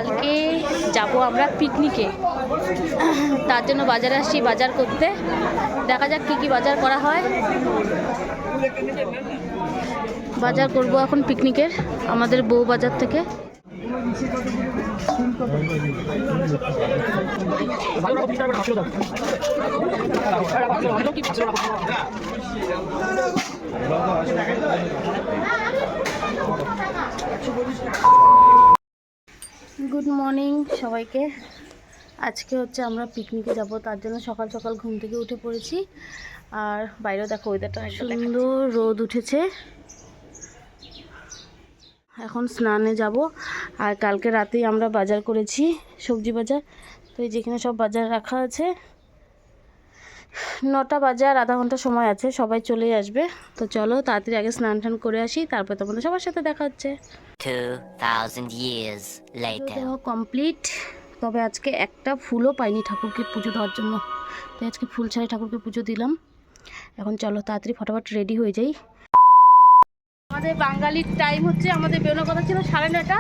কালকে যাব আমরা পিকনিকে, তার জন্য বাজারে আসছি বাজার করতে। দেখা যাক কি বাজার করা হয়। বাজার করব এখন পিকনিকের আমাদের বউ বাজার থেকে। গুড মর্নিং সবাইকে। আজকে হচ্ছে আমরা পিকনিকে যাব, তার জন্য সকাল সকাল ঘুম থেকে উঠে পড়েছি। আর বাইরেও দেখো ওয়েদারটা সুন্দর, রোদ উঠেছে। এখন স্নানে যাব। আর কালকে রাতেই আমরা বাজার করেছি, সবজি বাজার। তো এই যেখানে সব বাজার রাখা আছে। 9টা বাজে, আর আধা ঘন্টা সময় আছে, সবাই চলেই আসবে। তো চলো তাড়াতাড়ি আগে স্নান টান করে আসি, তারপর তোমাদের সবার সাথে দেখা হচ্ছে। 2000 years later. কমপ্লিট। তবে আজকে একটা ফুলও পাইনি ঠাকুরকে পুজো দেওয়ার জন্য, তাই আজকে ফুল ছাড়াই ঠাকুরকে পুজো দিলাম। এখন চলো তাড়াতাড়ি ফটাফট রেডি হয়ে যাই। আমাদের বাঙালির টাইম হচ্ছে, আমাদের বেরোনোর কথা ছিল 9:30,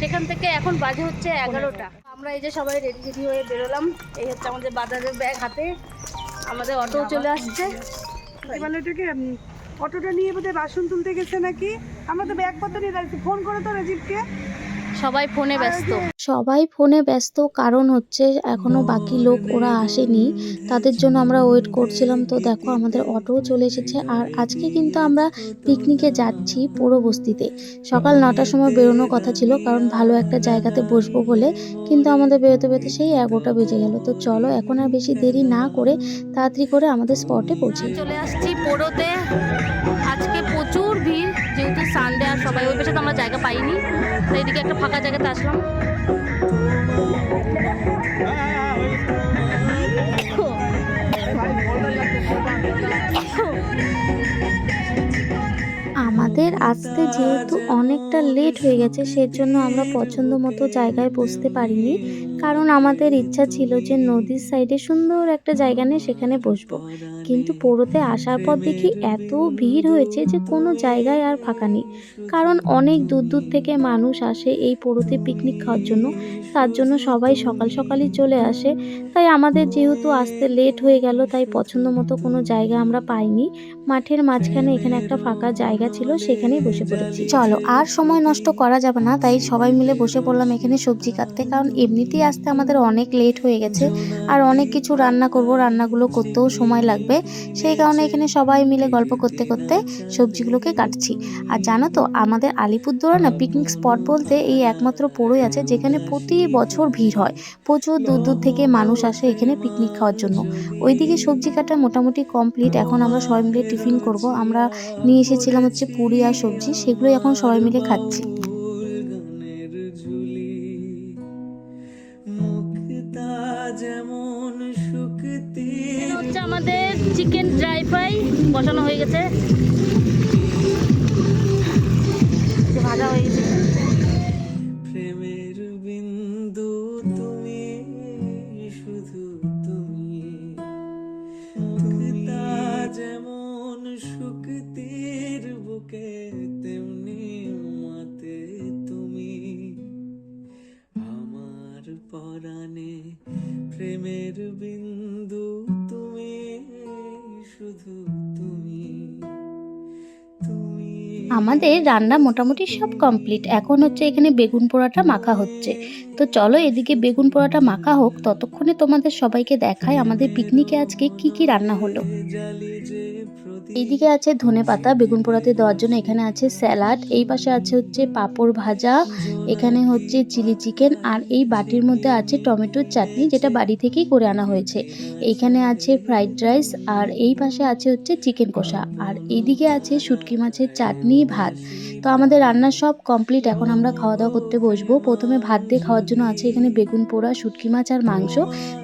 সেখান থেকে এখন বাজে হচ্ছে 11টা। আমরা এই যে সবাই রেডি হয়ে বেরোলাম। এই হচ্ছে আমাদের বাজারের ব্যাগ হাতে, আমাদের অটো চলে আসছে। মানে এটাকে অটোটা নিয়ে বোধহয় বাসন তুলতে গেছে নাকি। আমরা তো ব্যাগপত্র নিয়ে যাচ্ছি, ফোন করে তো রাজীবকে। সবাই ফোনে ব্যস্ত, কারণ হচ্ছে এখনো বাকি লোক ওরা আসেনি, তাদের জন্য আমরা ওয়েট করছিলাম। তো দেখো আমাদের অটোও চলে এসেছে। আর আজকে কিন্তু আমরা পিকনিকে যাচ্ছি পুরো বস্তিতে। সকাল 9টার সময় বেরোনোর কথা ছিল, কারণ ভালো একটা জায়গাতে বসবো বলে, কিন্তু আমাদের বেরোতে বেরোতে সেই 11টা বেজে গেল। তো চলো এখন আর বেশি দেরি না করে তাড়াতাড়ি করে আমাদের স্পটে পৌঁছে চলে আসছি পোড়োতে। আজকে প্রচুর ভিড়, যেহেতু সানডে, আর সবাই ওই পাশে তো আমরা জায়গা পাইনি, তো এইদিকে একটা ফাঁকা জায়গাতে আসলাম। আমাদের আসতে যেহেতু অনেকটা লেট হয়ে গেছে, সেজন্য আমরা পছন্দ মতো জায়গায় বসতে পারিনি। কারণ আমাদের ইচ্ছা ছিল যে নদীর সাইডে সুন্দর একটা জায়গা নিয়ে সেখানে বসবো, কিন্তু পোড়োতে আসার পর দেখি এত ভিড় হয়েছে যে কোনো জায়গায় আর ফাঁকা নেই। কারণ অনেক দূর দূর থেকে মানুষ আসে এই পোড়োতে পিকনিক খাওয়ার জন্য, তার জন্য সবাই সকাল সকালই চলে আসে। তাই আমাদের যেহেতু আসতে লেট হয়ে গেল, তাই পছন্দ মতো কোনো জায়গা আমরা পাইনি। মাঠের মাঝখানে এখানে একটা ফাঁকা জায়গা ছিল, সেখানেই বসে পড়েছি। চলো আর সময় নষ্ট করা যাবে না, তাই সবাই মিলে বসে পড়লাম এখানে সবজি কাটতে। কারণ এমনিতেই আসতে আমাদের অনেক লেট হয়ে গেছে, আর অনেক কিছু রান্না করব, রান্নাগুলো করতেও সময় লাগবে। সেই কারণে এখানে সবাই মিলে গল্প করতে করতে সবজিগুলোকে কাটছি। আর জানো তো আমাদের আলিপুরদুয়ারে না পিকনিক স্পট বলতে এই একমাত্র পোড়োই আছে, যেখানে প্রতি বছর ভিড় হয়। প্রচুর দূর দূর থেকে মানুষ আসে এখানে পিকনিক খাওয়ার জন্য। ওইদিকে সবজি কাটা মোটামুটি কমপ্লিট। এখন আমরা সবাই মিলে টিফিন করব। আমরা নিয়ে এসেছিলাম হচ্ছে পুরি আর সবজি, সেগুলোই এখন সবাই মিলে খাচ্ছি। হচ্ছে আমাদের চিকেন ড্রাই ফ্রাই বসানো হয়ে গেছে, ভাজা হয়ে গেছে। প্রেমের বিন্দু তুমি, শুধু তুমি, মুক্তা যেমন শুকতির বুকে, তেমনি মাতে তুমি আমার পরাণে। প্রেমের বিন্দু তুমি, শুধু তুমি, তুমি। আমাদের রান্না মোটামুটি সব কমপ্লিট। এখন হচ্ছে এখানে বেগুন পোড়াটা মাখা হচ্ছে। তো চলো এদিকে বেগুন পোড়াটা মাখা হোক, ততক্ষণে তোমাদের সবাইকে দেখায় আমাদের পিকনিকে আজকে কি কি রান্না হলো। এইদিকে আছে ধনেপাতা বেগুন পোড়াতে দেওয়ার জন্য, এখানে আছে স্যালাড, এই পাশে আছে হচ্ছে পাঁপড় ভাজা, এখানে হচ্ছে চিলি চিকেন, আর এই বাটির মধ্যে আছে টমেটোর চাটনি, যেটা বাড়ি থেকেই করে আনা হয়েছে। এইখানে আছে ফ্রাইড রাইস, আর এই পাশে আছে হচ্ছে চিকেন কষা, আর এইদিকে আছে শুটকি মাছের চাটনি, ভাত। তো আমাদের রান্না সব কমপ্লিট। এখন আমরা খাওয়া দাওয়া করতে বসবো। প্রথমে ভাত দিয়ে খাওয়ার জন্য আছে এখানে বেগুন পোড়া, শুটকি মাছ আর মাংস,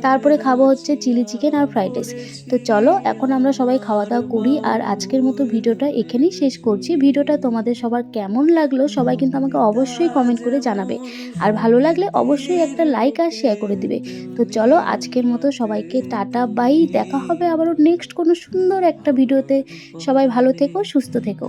তারপরে খাবো হচ্ছে চিলি চিকেন আর ফ্রাইড রাইস। তো চলো এখন আমরা সবাই খাওয়া দাওয়া করি। আর আজকের মতো ভিডিওটা এখানেই শেষ করছি। ভিডিওটা তোমাদের সবার কেমন লাগলো সবাই কিন্তু আমাকে অবশ্যই কমেন্ট করে জানাবে, আর ভালো লাগলে অবশ্যই একটা লাইক আর শেয়ার করে দিবে। তো চলো আজকের মতো সবাইকে টাটা বাই, দেখা হবে আবারও নেক্সট কোনো সুন্দর একটা ভিডিওতে। সবাই ভালো থেকো, সুস্থ থেকো।